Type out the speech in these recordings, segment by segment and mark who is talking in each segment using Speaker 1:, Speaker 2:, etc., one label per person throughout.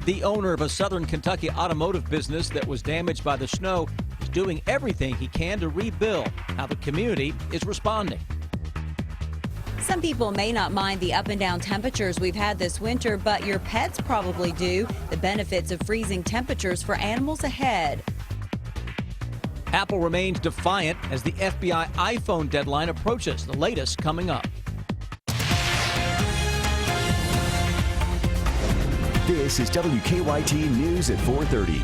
Speaker 1: The owner of a southern Kentucky automotive business that was damaged by the snow is doing everything he can to rebuild. How the community is responding.
Speaker 2: Some people may not mind the up and down temperatures we've had this winter, but your pets probably do. The benefits of freezing temperatures for animals ahead.
Speaker 1: Apple remains defiant as the FBI iPhone deadline approaches. The latest coming up.
Speaker 3: This is WKYT News at 4:30.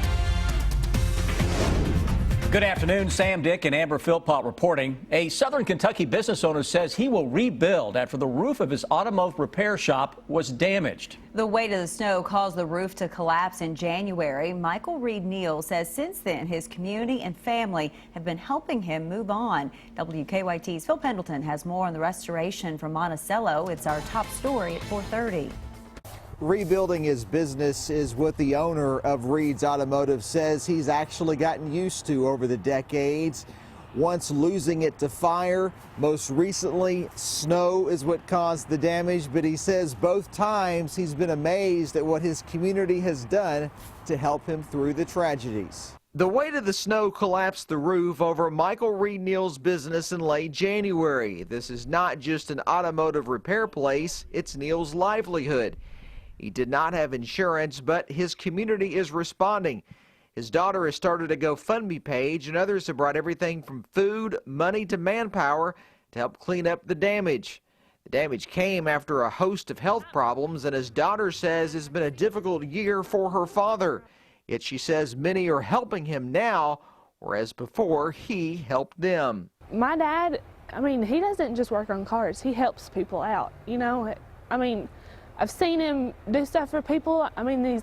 Speaker 1: Good afternoon. Sam Dick and Amber Philpott reporting. A southern Kentucky business owner says he will rebuild after the roof of his automotive repair shop was damaged.
Speaker 2: The weight of the snow caused the roof to collapse in January. Michael Reed Neal says since then his community and family have been helping him move on. WKYT's Phil Pendleton has more on the restoration from Monticello. It's our top story at 4:30.
Speaker 4: Rebuilding his business is what the owner of Reed's Automotive says he's actually gotten used to over the decades. Once losing it to fire, most recently snow is what caused the damage, but he says both times he's been amazed at what his community has done to help him through the tragedies. The weight of the snow collapsed the roof over Michael Reed Neal's business in late January. This is not just an automotive repair place, it's Neal's livelihood. He did not have insurance, but his community is responding. His daughter has started a GoFundMe page, and others have brought everything from food, money to manpower to help clean up the damage. The damage came after a host of health problems, and his daughter says it's been a difficult year for her father. Yet she says many are helping him now, whereas before he helped them.
Speaker 5: My dad, he doesn't just work on cars. He helps people out, I've seen him do stuff for people. These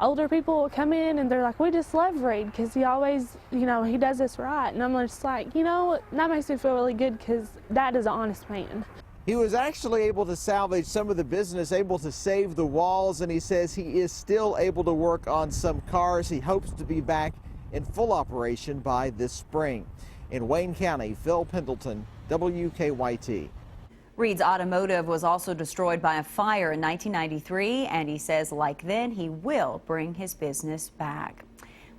Speaker 5: older people will come in and they're like, we just love Reed because he always, he does this right. And I'm just like, that makes me feel really good because Dad is an honest man.
Speaker 4: He was actually able to salvage some of the business, able to save the walls, and he says he is still able to work on some cars. He hopes to be back in full operation by this spring. In Wayne County, Phil Pendleton, WKYT.
Speaker 2: Reed's Automotive was also destroyed by a fire in 1993, and he says like then he will bring his business back.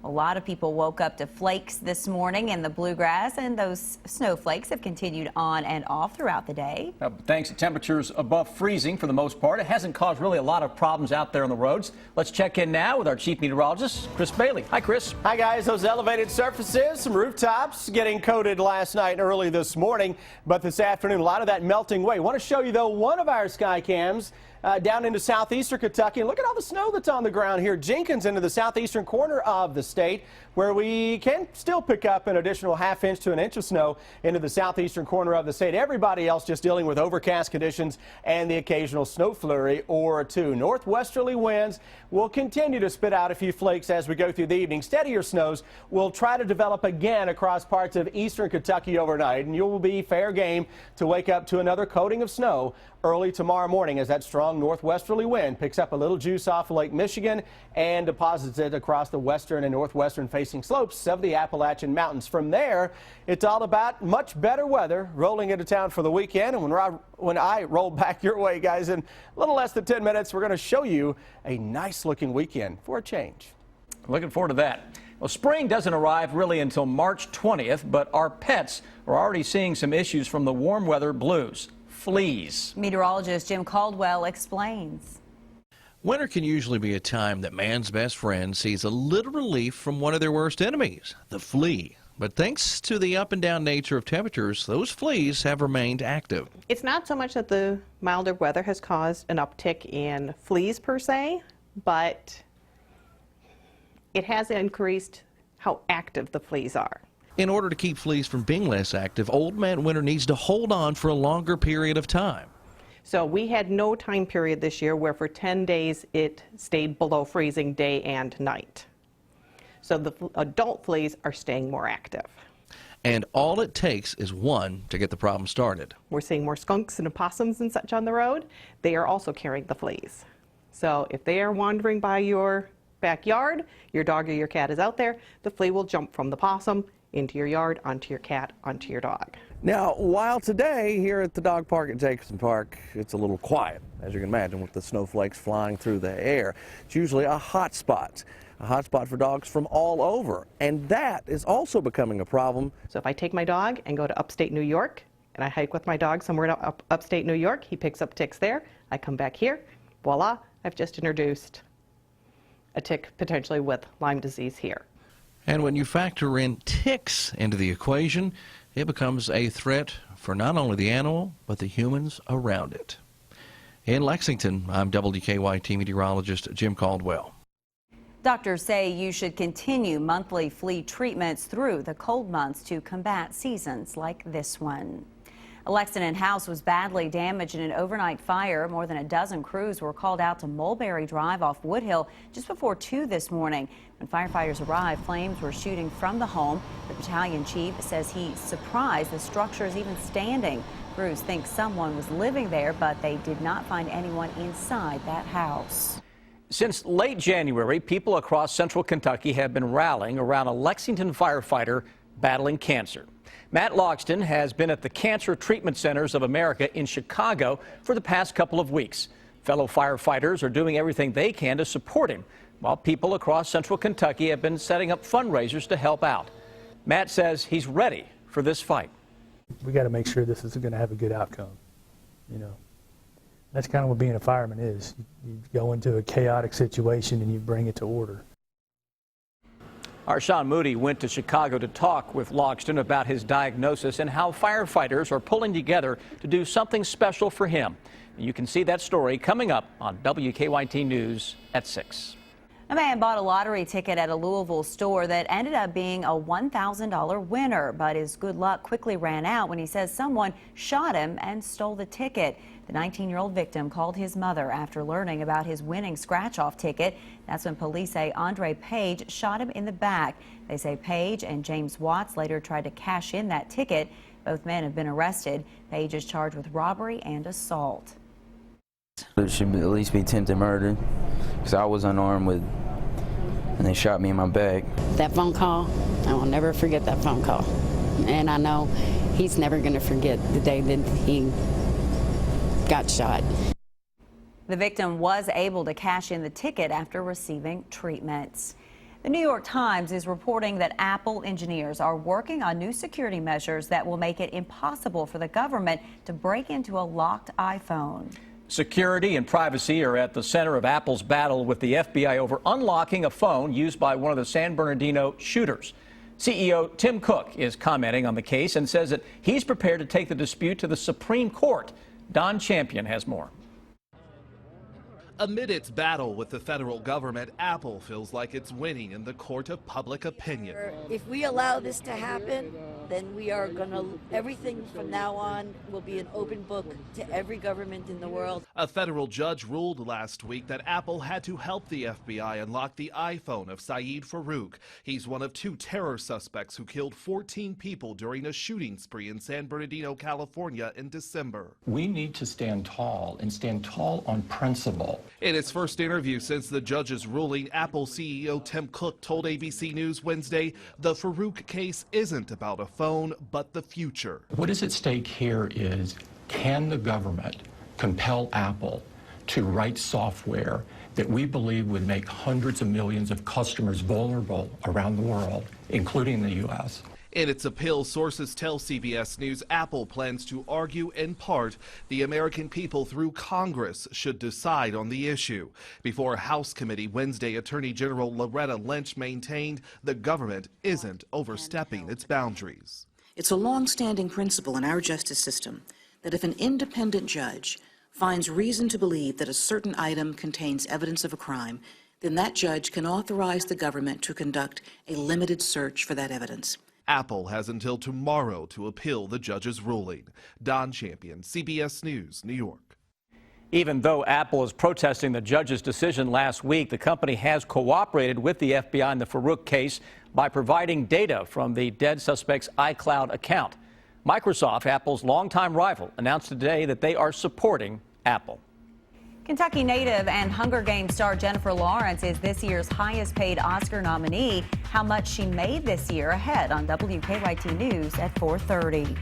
Speaker 2: A lot of people woke up to flakes this morning in the bluegrass, and those snowflakes have continued on and off throughout the day.
Speaker 1: Thanks to temperatures above freezing for the most part, it hasn't caused really a lot of problems out there on the roads. Let's check in now with our chief meteorologist, Chris Bailey. Hi, Chris.
Speaker 6: Hi, guys. Those elevated surfaces, some rooftops getting coated last night and early this morning, but this afternoon, a lot of that melting away. I want to show you, though, one of our sky cams down into southeastern Kentucky. And look at all the snow that's on the ground here. Jenkins into the southeastern corner of the state, where we can still pick up an additional ½ inch to an inch of snow into the southeastern corner of the state. Everybody else just dealing with overcast conditions and the occasional snow flurry or two. Northwesterly winds will continue to spit out a few flakes as we go through the evening. Steadier snows will try to develop again across parts of eastern Kentucky overnight, and you will be fair game to wake up to another coating of snow early tomorrow morning as that strong northwesterly wind picks up a little juice off of Lake Michigan and deposits it across the western and northwestern facing slopes of the Appalachian Mountains. From there, it's all about much better weather rolling into town for the weekend. And when I roll back your way, guys, in a little less than 10 minutes, we're going to show you a nice looking weekend for a change.
Speaker 1: Looking forward to that. Well, spring doesn't arrive really until March 20th, but our pets are already seeing some issues from the warm weather blues. Fleas.
Speaker 2: Meteorologist Jim Caldwell explains.
Speaker 7: Winter can usually be a time that man's best friend sees a little relief from one of their worst enemies, the flea. But thanks to the up and down nature of temperatures, those fleas have remained active.
Speaker 8: It's not so much that the milder weather has caused an uptick in fleas per se, but it has increased how active the fleas are.
Speaker 7: In order to keep fleas from being less active, Old Man Winter needs to hold on for a longer period of time.
Speaker 8: So we had no time period this year where for 10 days it stayed below freezing day and night. So the adult fleas are staying more active.
Speaker 7: And all it takes is one to get the problem started.
Speaker 8: We're seeing more skunks and opossums and such on the road. They are also carrying the fleas. So if they are wandering by your backyard, your dog or your cat is out there, the flea will jump from the possum into your yard, onto your cat, onto your dog.
Speaker 9: Now, while today here at the dog park at Jacobson Park, it's a little quiet, as you can imagine, with the snowflakes flying through the air. It's usually a hot spot for dogs from all over, and that is also becoming a problem.
Speaker 8: So if I take my dog and go to upstate New York, and I hike with my dog somewhere to upstate New York, he picks up ticks there, I come back here, voila, I've just introduced a tick potentially with Lyme disease here.
Speaker 7: And when you factor in ticks into the equation, it becomes a threat for not only the animal, but the humans around it. In Lexington, I'm WKYT meteorologist Jim Caldwell.
Speaker 2: Doctors say you should continue monthly flea treatments through the cold months to combat seasons like this one. A Lexington house was badly damaged in an overnight fire. More than a dozen crews were called out to Mulberry Drive off Woodhill just before 2 this morning. When firefighters arrived, flames were shooting from the home. The battalion chief says he's surprised the structure is even standing. Crews think someone was living there, but they did not find anyone inside that house.
Speaker 1: Since late January, people across central Kentucky have been rallying around a Lexington firefighter battling cancer. Matt Logston has been at the Cancer Treatment Centers of America in Chicago for the past couple of weeks. Fellow firefighters are doing everything they can to support him, while people across central Kentucky have been setting up fundraisers to help out. Matt says he's ready for this fight.
Speaker 10: We got to make sure this is going to have a good outcome. You know, that's kind of what being a fireman is. You go into a chaotic situation and you bring it to order.
Speaker 1: Our Sean Moody went to Chicago to talk with Logston about his diagnosis and how firefighters are pulling together to do something special for him. You can see that story coming up on WKYT News at 6.
Speaker 2: A man bought a lottery ticket at a Louisville store that ended up being a $1,000 winner, but his good luck quickly ran out when he says someone shot him and stole the ticket. The 19-year-old victim called his mother after learning about his winning scratch-off ticket. That's when police say Andre Page shot him in the back. They say Page and James Watts later tried to cash in that ticket. Both men have been arrested. Page is charged with robbery and assault.
Speaker 11: It should at least be attempted murder because I was unarmed and they shot me in my back.
Speaker 12: That phone call, I will never forget that phone call. And I know he's never going to forget the day that he got shot.
Speaker 2: The victim was able to cash in the ticket after receiving treatments. The New York Times is reporting that Apple engineers are working on new security measures that will make it impossible for the government to break into a locked iPhone.
Speaker 1: Security and privacy are at the center of Apple's battle with the FBI over unlocking a phone used by one of the San Bernardino shooters. CEO Tim Cook is commenting on the case and says that he's prepared to take the dispute to the Supreme Court. Don Champion has more.
Speaker 13: Amid its battle with the federal government, Apple feels like it's winning in the court of public opinion.
Speaker 14: If we allow this to happen, then we are going to, everything from now on will be an open book to every government in the world.
Speaker 13: A federal judge ruled last week that Apple had to help the FBI unlock the iPhone of Saeed Farouk. He's one of 2 terror suspects who killed 14 people during a shooting spree in San Bernardino, California in December.
Speaker 15: We need to stand tall and stand tall on principle.
Speaker 13: In his first interview since the judge's ruling, Apple CEO Tim Cook told ABC News Wednesday the Farouk case isn't about a phone, but the future.
Speaker 15: What is at stake here is, can the government compel Apple to write software that we believe would make hundreds of millions of customers vulnerable around the world, including the U.S.?
Speaker 13: In its appeal, sources tell CBS News Apple plans to argue in part the American people through Congress should decide on the issue. Before a House committee Wednesday, Attorney General Loretta Lynch maintained the government isn't overstepping its boundaries.
Speaker 16: It's a long-standing principle in our justice system that if an independent judge finds reason to believe that a certain item contains evidence of a crime, then that judge can authorize the government to conduct a limited search for that evidence.
Speaker 13: Apple has until tomorrow to appeal the judge's ruling. Don Champion, CBS News, New York.
Speaker 1: Even though Apple is protesting the judge's decision last week, the company has cooperated with the FBI in the Farouk case by providing data from the dead suspect's iCloud account. Microsoft, Apple's longtime rival, announced today that they are supporting Apple.
Speaker 2: Kentucky native and Hunger Games star Jennifer Lawrence is this year's highest paid Oscar nominee. How much she made this year ahead on WKYT News at 4:30.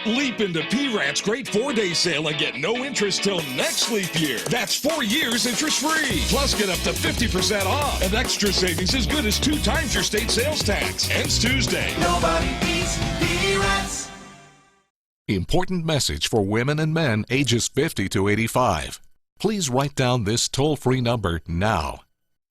Speaker 17: Leap into P-Rat's great 4-day sale and get no interest till next leap year. That's 4 years interest-free. Plus, get up to 50% off. And extra savings as good as 2 times your state sales tax. Ends Tuesday.
Speaker 18: Nobody beats P-Rats.
Speaker 19: Important message for women and men ages 50 to 85. Please write down this toll-free number now.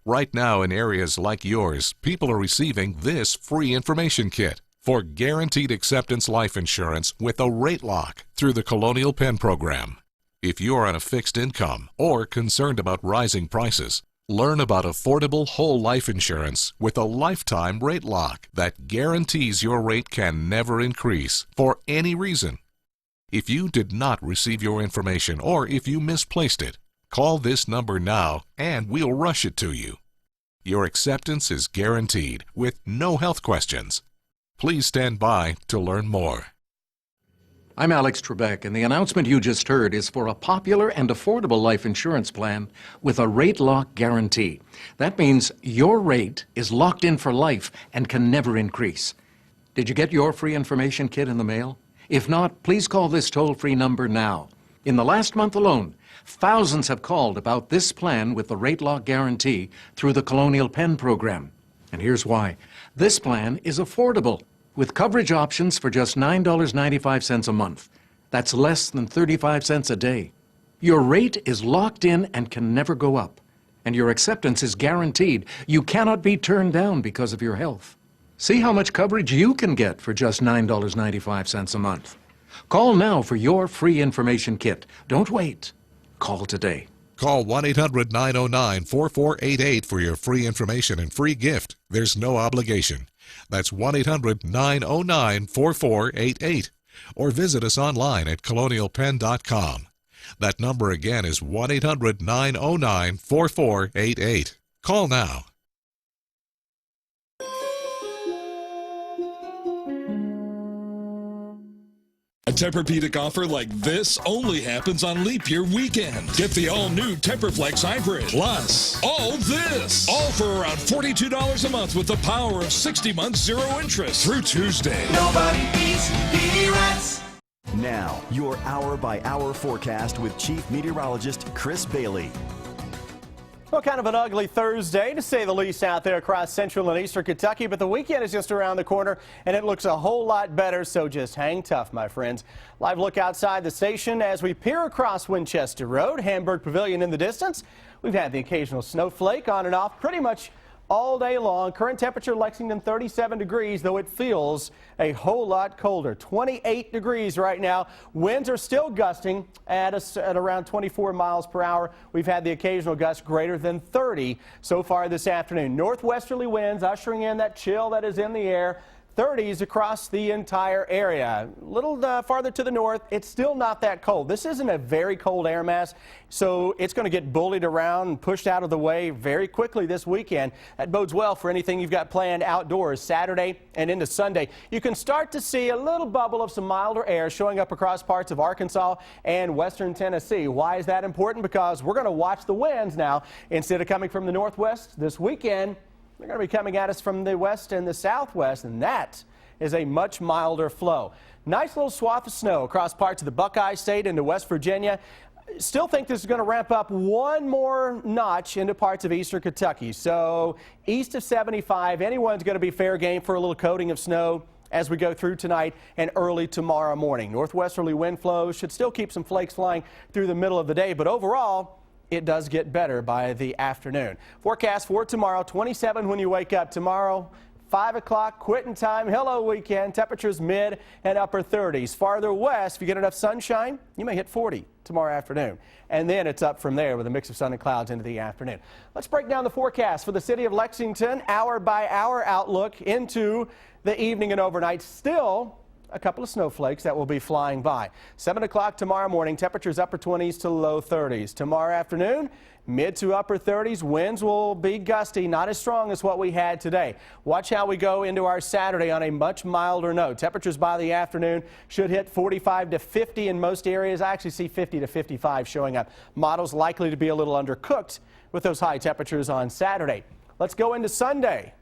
Speaker 19: Right now in areas like yours, people are receiving this free information kit for guaranteed acceptance life insurance with a rate lock through the Colonial Penn program. If you are on a fixed income or concerned about rising prices, learn about affordable whole life insurance with a lifetime rate lock that guarantees your rate can never increase for any reason. If you did not receive your information or if you misplaced it, call this number now and we'll rush it to you. Your acceptance is guaranteed with no health questions. Please stand by to learn more.
Speaker 20: I'm Alex Trebek, and the announcement you just heard is for a popular and affordable life insurance plan with a rate lock guarantee. That means your rate is locked in for life and can never increase. Did you get your free information kit in the mail? If not, please call this toll-free number now. In the last month alone, thousands have called about this plan with the rate lock guarantee through the Colonial Penn program. And here's why. This plan is affordable, with coverage options for just $9.95 a month. That's less than 35 cents a day. Your rate is locked in and can never go up. And your acceptance is guaranteed. You cannot be turned down because of your health. See how much coverage you can get for just $9.95 a month. Call now for your free information kit. Don't wait. Call today.
Speaker 19: Call 1-800-909-4488 for your free information and free gift. There's no obligation. That's 1-800-909-4488. Or visit us online at colonialpenn.com. That number again is 1-800-909-4488. Call now.
Speaker 17: A Tempur-Pedic offer like this only happens on Leap Year weekend. Get the all-new Tempur-Flex Hybrid. Plus, all this. All for around $42 a month with the power of 60 months zero interest through Tuesday.
Speaker 18: Nobody beats P-Rats.
Speaker 3: Now, your hour-by-hour forecast with Chief Meteorologist Chris Bailey.
Speaker 6: Well, kind of an ugly Thursday, to say the least, out there across central and eastern Kentucky, but the weekend is just around the corner, and it looks a whole lot better, so just hang tough, my friends. Live look outside the station as we peer across Winchester Road, Hamburg Pavilion in the distance. We've had the occasional snowflake on and off pretty much all day long. Current temperature Lexington 37 degrees, though it feels a whole lot colder. 28 degrees right now. Winds are still gusting at around 24 miles per hour. We've had the occasional gust greater than 30 so far this afternoon. Northwesterly winds ushering in that chill that is in the air. 30s across the entire area. A little farther to the north, it's still not that cold. This isn't a very cold air mass, so it's going to get bullied around and pushed out of the way very quickly this weekend. That bodes well for anything you've got planned outdoors Saturday and into Sunday. You can start to see a little bubble of some milder air showing up across parts of Arkansas and western Tennessee. Why is that important? Because we're going to watch the winds now. Instead of coming from the northwest this weekend, they're going to be coming at us from the west and the southwest, and that is a much milder flow. Nice little swath of snow across parts of the Buckeye State into West Virginia. Still think this is going to ramp up one more notch into parts of eastern Kentucky. So east of 75, anyone's going to be fair game for a little coating of snow as we go through tonight and early tomorrow morning. Northwesterly wind flows should still keep some flakes flying through the middle of the day, but overall, it does get better by the afternoon. Forecast for tomorrow, 27 when you wake up tomorrow. 5 o'clock, quitting time, hello weekend, temperatures mid and upper 30s. Farther west, if you get enough sunshine, you may hit 40 tomorrow afternoon. And then it's up from there with a mix of sun and clouds into the afternoon. Let's break down the forecast for the city of Lexington, hour by hour outlook into the evening and overnight. Still a couple of snowflakes that will be flying by. 7 o'clock tomorrow morning, temperatures upper 20s to low 30s. Tomorrow afternoon, mid to upper 30s. Winds will be gusty, not as strong as what we had today. Watch how we go into our Saturday on a much milder note. Temperatures by the afternoon should hit 45 to 50 in most areas. I actually see 50 to 55 showing up. Models likely to be a little undercooked with those high temperatures on Saturday. Let's go into Sunday.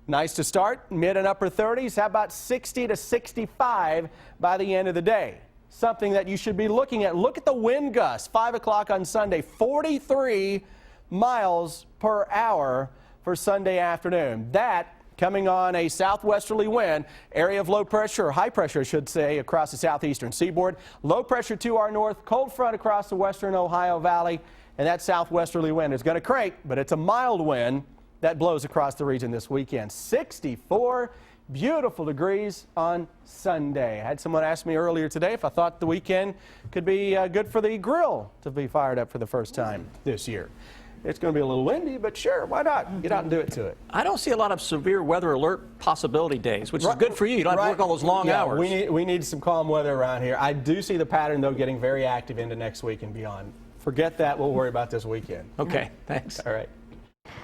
Speaker 6: Nice to start, mid and upper 30s. How about 60 to 65 by the end of the day? Something that you should be looking at. Look at the wind gusts. 5 o'clock on Sunday, 43 miles per hour for Sunday afternoon. That coming on a southwesterly wind, area of low pressure, or high pressure, I should say, across the southeastern seaboard. Low pressure to our north, cold front across the western Ohio Valley, and that southwesterly wind is going to crank, but it's a mild wind that blows across the region this weekend. 64 beautiful degrees on Sunday. I had someone ask me earlier today if I thought the weekend could be good for the grill to be fired up for the first time this year. It's going to be a little windy, but sure, why not? Get out and do it to it.
Speaker 1: I don't see a lot of severe weather alert possibility days, which is good for you. You don't have to work all those long hours.
Speaker 6: We need some calm weather around here. I do see the pattern, though, getting very active into next week and beyond. Forget that. We'll worry about this weekend.
Speaker 1: Okay, thanks.
Speaker 6: All right.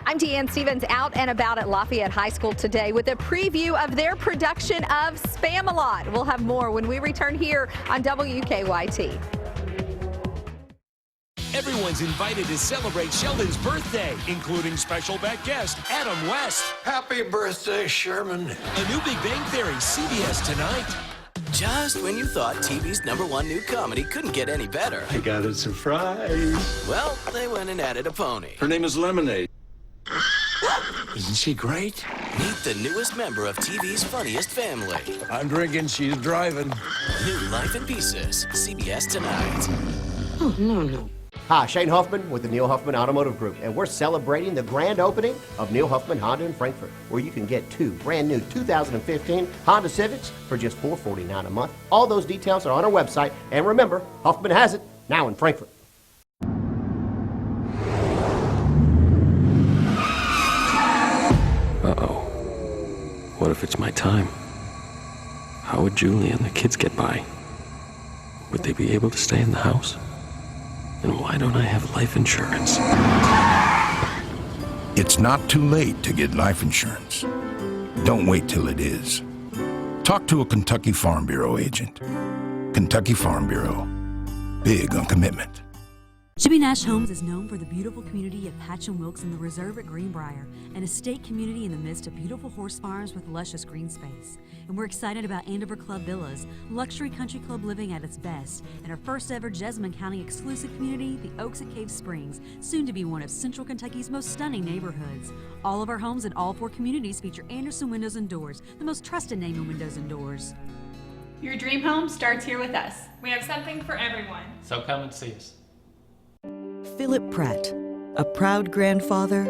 Speaker 21: I'm Deanne Stevens, out and about at Lafayette High School today with a preview of their production of Spam-A-Lot. We'll have more when we return here on WKYT.
Speaker 18: Everyone's invited to celebrate Sheldon's birthday, including special guest Adam West.
Speaker 22: Happy birthday, Sherman.
Speaker 18: A new Big Bang Theory, CBS tonight.
Speaker 23: Just when you thought TV's #1 new comedy couldn't get any better.
Speaker 22: I got a surprise.
Speaker 23: Well, they went and added a pony.
Speaker 22: Her name is Lemonade. Isn't she great?
Speaker 23: Meet the newest member of TV's funniest family.
Speaker 22: I'm drinking, she's driving.
Speaker 23: New Life in Pieces, CBS tonight.
Speaker 22: Oh, no.
Speaker 24: Hi, Shane Huffman with the Neil Huffman Automotive Group, and we're celebrating the grand opening of Neil Huffman Honda in Frankfort, where you can get 2 brand new 2015 Honda Civics for just $449 a month. All those details are on our website, and remember, Huffman has it, now in Frankfort.
Speaker 25: Uh-oh. What if it's my time? How would Julie and the kids get by? Would they be able to stay in the house? And why don't I have life insurance?
Speaker 26: It's not too late to get life insurance. Don't wait till it is. Talk to a Kentucky Farm Bureau agent. Kentucky Farm Bureau. Big on commitment.
Speaker 27: Jimmy Nash Homes is known for the beautiful community of Patch and Wilkes in the Reserve at Greenbrier, an estate community in the midst of beautiful horse farms with luscious green space. And we're excited about Andover Club Villas, luxury country club living at its best, and our first ever Jessamine County exclusive community, the Oaks at Cave Springs, soon to be one of Central Kentucky's most stunning neighborhoods. All of our homes in all 4 communities feature Anderson Windows and Doors, the most trusted name in windows and doors.
Speaker 28: Your dream home starts here with us. We have something for everyone.
Speaker 29: So come and see us.
Speaker 30: Philip Pratt, a proud grandfather,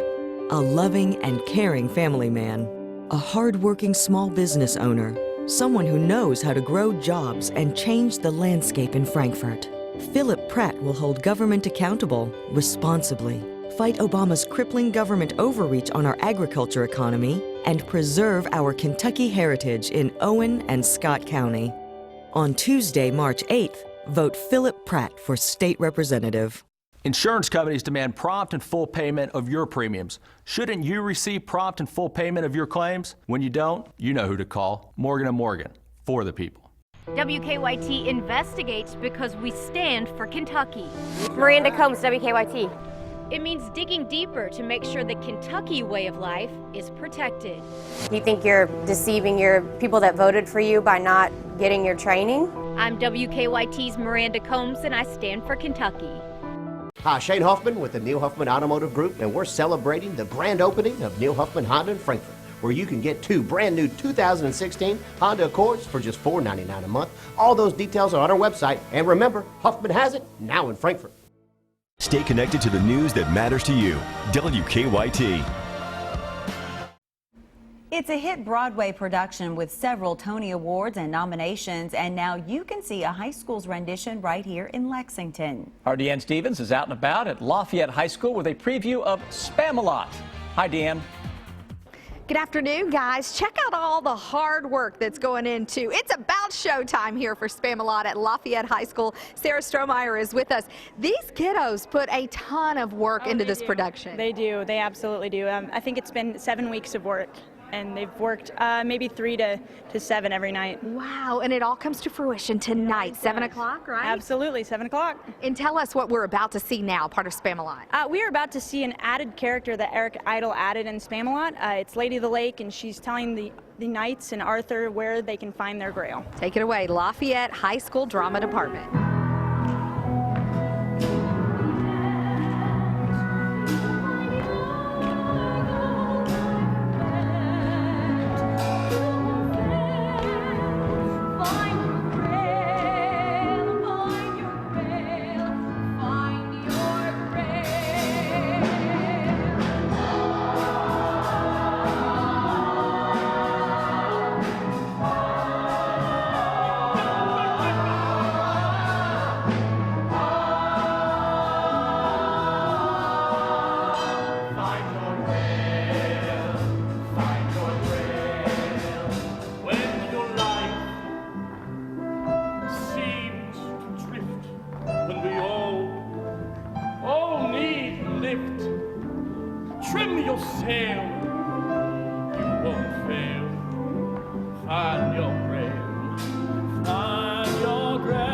Speaker 30: a loving and caring family man, a hard-working small business owner, someone who knows how to grow jobs and change the landscape in Frankfort. Philip Pratt will hold government accountable responsibly, fight Obama's crippling government overreach on our agriculture economy, and preserve our Kentucky heritage in Owen and Scott County. On Tuesday, March 8th, vote Philip Pratt for state representative.
Speaker 1: Insurance companies demand prompt and full payment of your premiums. Shouldn't you receive prompt and full payment of your claims? When you don't, you know who to call. Morgan & Morgan, for the people.
Speaker 31: WKYT investigates because we stand for Kentucky.
Speaker 32: Miranda Combs, WKYT.
Speaker 31: It means digging deeper to make sure the Kentucky way of life is protected.
Speaker 32: You think you're deceiving your people that voted for you by not getting your training?
Speaker 31: I'm WKYT's Miranda Combs, and I stand for Kentucky.
Speaker 24: Hi, Shane Huffman with the Neil Huffman Automotive Group, and we're celebrating the grand opening of Neil Huffman Honda in Frankfort, where you can get 2 brand new 2016 Honda Accords for just $499 a month. All those details are on our website, and remember, Huffman has it, now in Frankfort.
Speaker 3: Stay connected to the news that matters to you. WKYT.
Speaker 2: It's a hit Broadway production with several Tony Awards and nominations, and now you can see a high school's rendition right here in Lexington.
Speaker 1: Our Deanne Stevens is out and about at Lafayette High School with a preview of Spam-A-Lot. Hi, Deanne.
Speaker 21: Good afternoon, guys. Check out all the hard work that's going into. It's about showtime here for Spam-A-Lot at Lafayette High School. Sarah Strohmeyer is with us. These kiddos put a ton of work into this production.
Speaker 33: They do. They absolutely do. I think it's been 7 weeks of work.
Speaker 4: and they've worked maybe 3 to 7 every night.
Speaker 21: Wow, and it all comes to fruition tonight, 7 o'clock, right?
Speaker 4: Absolutely, 7 o'clock.
Speaker 21: And tell us what we're about to see now, part of Spamalot.
Speaker 4: We are about to see an added character that Eric Idle added in Spamalot. It's Lady of the Lake, and she's telling the Knights and Arthur where they can find their grail.
Speaker 21: Take it away, Lafayette High School Drama Department.
Speaker 5: Trim your sail, you won't fail. Find your grail, find your grail.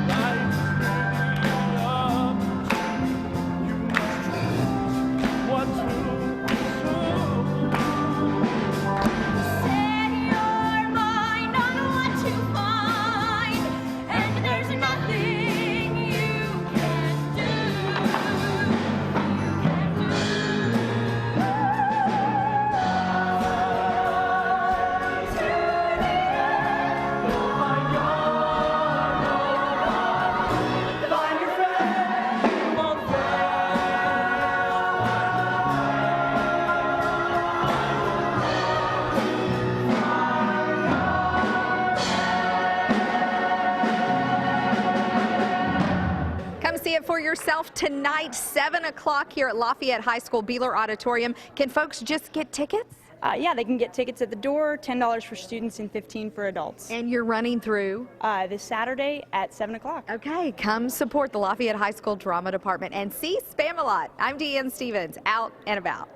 Speaker 5: Life's really up, you must choose what to pursue. Set your mind on what to find, and there's nothing you can't do.
Speaker 21: Come see it for yourself tonight, 7 o'clock here at Lafayette High School Beeler Auditorium. Can folks just get tickets?
Speaker 4: Yeah, they can get tickets at the door, $10 for students and $15 for adults.
Speaker 21: And you're running through?
Speaker 4: This Saturday at 7 o'clock.
Speaker 21: Okay, come support the Lafayette High School Drama Department and see Spamalot. I'm Deanne Stevens, out and about.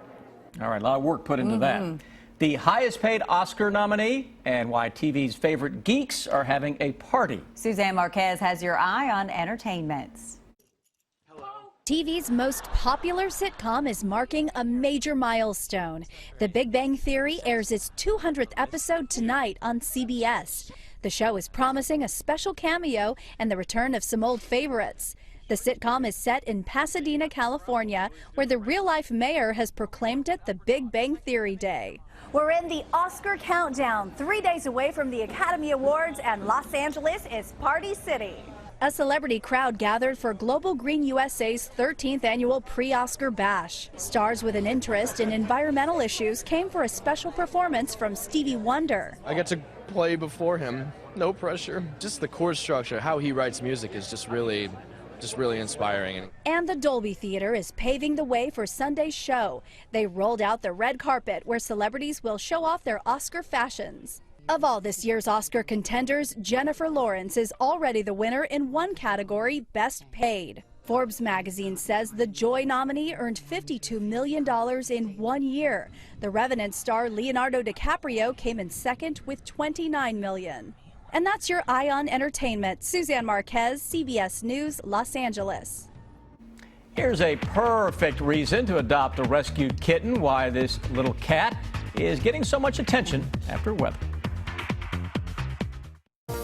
Speaker 1: All right, a lot of work put into that. The highest paid Oscar nominee and why TV's favorite geeks are having a party.
Speaker 2: Suzanne Marquez has your eye on entertainments.
Speaker 31: TV's most popular sitcom is marking a major milestone. The Big Bang Theory airs its 200th episode tonight on CBS. The show is promising a special cameo and the return of some old favorites. The sitcom is set in Pasadena, California, where the real-life mayor has proclaimed it the Big Bang Theory Day.
Speaker 7: We're in the Oscar countdown, 3 days away from the Academy Awards, and Los Angeles is Party City.
Speaker 31: A celebrity crowd gathered for Global Green USA's 13th annual pre-Oscar bash. Stars with an interest in environmental issues came for a special performance from Stevie Wonder.
Speaker 8: I get to play before him, no pressure. Just the chord structure, how he writes music is just really inspiring.
Speaker 31: And the Dolby Theater is paving the way for Sunday's show. They rolled out the red carpet where celebrities will show off their Oscar fashions. Of all this year's Oscar contenders, Jennifer Lawrence is already the winner in one category, Best Paid. Forbes magazine says the Joy nominee earned $52 million in 1 year. The Revenant star Leonardo DiCaprio came in second with $29 million. And that's your Eye on Entertainment. Suzanne Marquez, CBS News, Los Angeles.
Speaker 1: Here's a perfect reason to adopt a rescued kitten, why this little cat is getting so much attention after weather.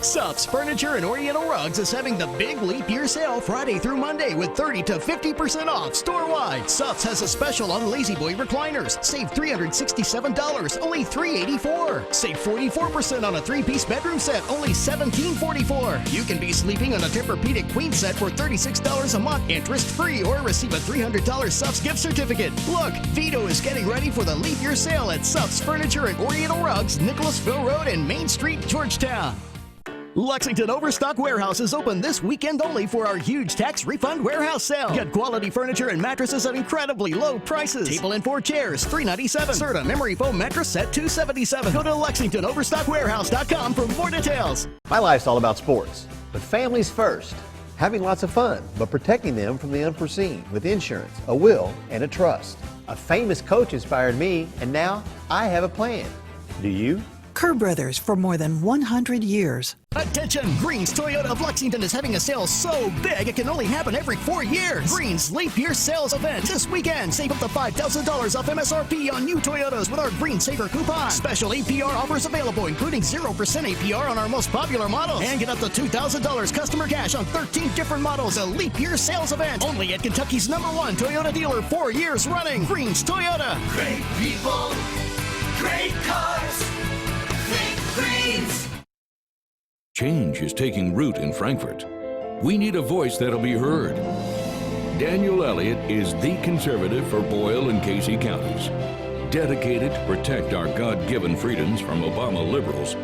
Speaker 9: Sups Furniture and Oriental Rugs is having the big leap year sale Friday through Monday with 30 to 50% off store-wide. Sups has a special on Lazy Boy recliners. Save $367, only $384. Save 44% on a 3-piece bedroom set, only $1744. You can be sleeping on a Tempur-Pedic queen set for $36 a month, interest-free, or receive a $300 Sups gift certificate. Look, Vito is getting ready for the leap year sale at Sups Furniture and Oriental Rugs, Nicholasville Road and Main Street, Georgetown. Lexington Overstock Warehouse is open this weekend only for our huge tax refund warehouse sale. Get quality furniture and mattresses at incredibly low prices. Table and 4 chairs, $397. Serta memory foam mattress set, $277. Go to LexingtonOverstockWarehouse.com for more details.
Speaker 10: My life's all about sports, but families first. Having lots of fun, but protecting them from the unforeseen with insurance, a will, and a trust. A famous coach inspired me, and now I have a plan. Do you?
Speaker 6: Kerr Brothers for more than 100 years.
Speaker 9: Attention! Green's Toyota of Lexington is having a sale so big it can only happen every 4 years. Green's Leap Year Sales Event this weekend. Save up to $5,000 off MSRP on new Toyotas with our Green Saver coupon. Special APR offers available, including 0% APR on our most popular models. And get up to $2,000 customer cash on 13 different models. A Leap Year Sales Event. Only at Kentucky's #1 Toyota dealer 4 years running. Green's Toyota.
Speaker 5: Great people, great cars. Greens.
Speaker 11: Change is taking root in Frankfort. We need a voice that'll be heard. Daniel Elliott is the conservative for Boyle and Casey counties. Dedicated to protect our God-given freedoms from Obama liberals,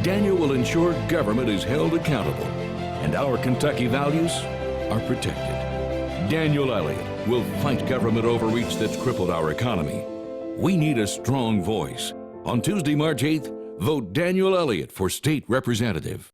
Speaker 11: Daniel will ensure government is held accountable and our Kentucky values are protected. Daniel Elliott will fight government overreach that's crippled our economy. We need a strong voice. On Tuesday, March 8th, vote Daniel Elliott for state representative.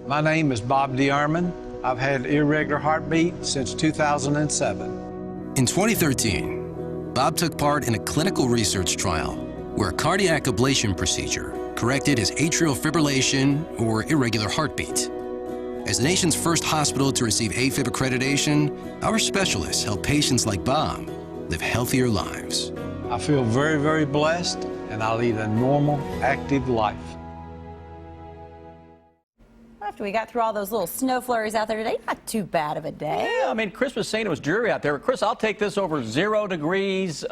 Speaker 12: My name is Bob DeArmond. I've had irregular heartbeat since 2007.
Speaker 13: In 2013, Bob took part in a clinical research trial where a cardiac ablation procedure corrected his atrial fibrillation or irregular heartbeat. As the nation's first hospital to receive AFib accreditation, our specialists help patients like Bob live healthier lives.
Speaker 12: I feel very, very blessed, and I lead a normal, active life.
Speaker 2: After we got through all those little snow flurries out there today, not too bad of a day.
Speaker 1: Yeah, I mean, Chris was saying it was dreary out there. Chris, I'll take this over 0 degrees,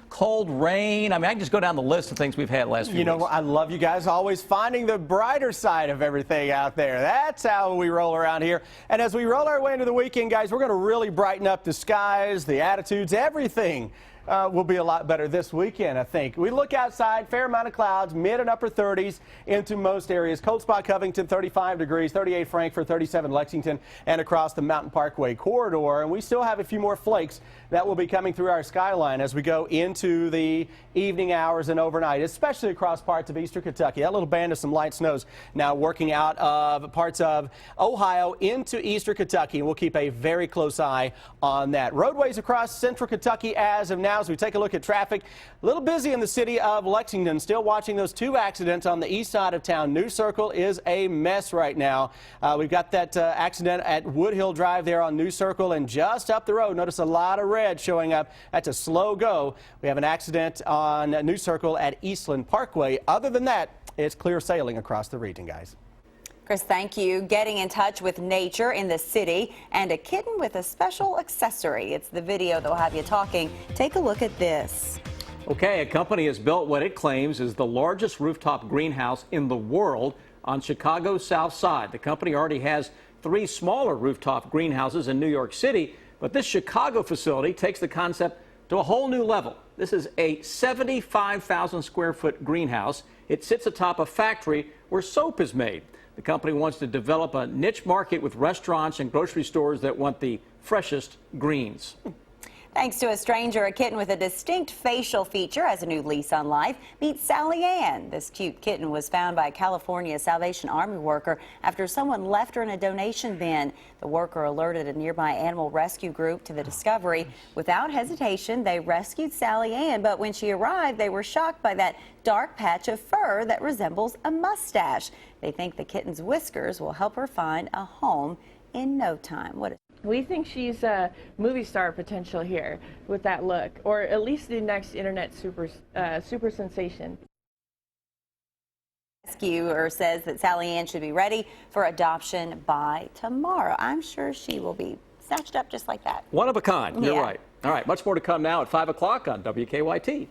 Speaker 1: cold rain. I mean, I can just go down the list of things we've had last few weeks.
Speaker 14: You know, I love you guys always finding the brighter side of everything out there. That's how we roll around here. And as we roll our way into the weekend, guys, we're going to really brighten up the skies, the attitudes, everything. Will be a lot better this weekend, I think. We look outside, fair amount of clouds, mid and upper 30s into most areas. Cold spot Covington, 35 degrees, 38 Frankfort, 37 Lexington, and across the Mountain Parkway corridor. And we still have a few more flakes that will be coming through our skyline as we go into the evening hours and overnight, especially across parts of eastern Kentucky. That little band of some light snows now working out of parts of Ohio into eastern Kentucky, and we'll keep a very close eye on that. Roadways across central Kentucky as of now. As we take a look at traffic, a little busy in the city of Lexington. Still watching those 2 accidents on the east side of town. New Circle is a mess right now. We've got that accident at Woodhill Drive there on New Circle, and just up the road, notice a lot of red showing up. That's a slow go. We have an accident on New Circle at Eastland Parkway. Other than that, it's clear sailing across the region, guys.
Speaker 2: Chris, thank you. Getting in touch with nature in the city and a kitten with a special accessory. It's the video that will have you talking. Take a look at this.
Speaker 1: Okay, a company has built what it claims is the largest rooftop greenhouse in the world on Chicago's South Side. The company already has 3 smaller rooftop greenhouses in New York City, but this Chicago facility takes the concept to a whole new level. This is a 75,000 square foot greenhouse. It sits atop a factory where soap is made. The company wants to develop a niche market with restaurants and grocery stores that want the freshest greens.
Speaker 2: Thanks to a stranger, a kitten with a distinct facial feature has a new lease on life. Meet Sally Ann. This cute kitten was found by a California Salvation Army worker after someone left her in a donation bin. The worker alerted a nearby animal rescue group to the discovery. Without hesitation, they rescued Sally Ann, but when she arrived, they were shocked by that dark patch of fur that resembles a mustache. They think the kitten's whiskers will help her find a home in no time.
Speaker 15: We think she's a movie star potential here with that look, or at least the next internet super sensation.
Speaker 2: Rescuer says that Sally Ann should be ready for adoption by tomorrow. I'm sure she will be snatched up just like that.
Speaker 1: One of a kind. You're
Speaker 2: Yeah.
Speaker 1: right. All right, much more to come now at 5 o'clock on WKYT.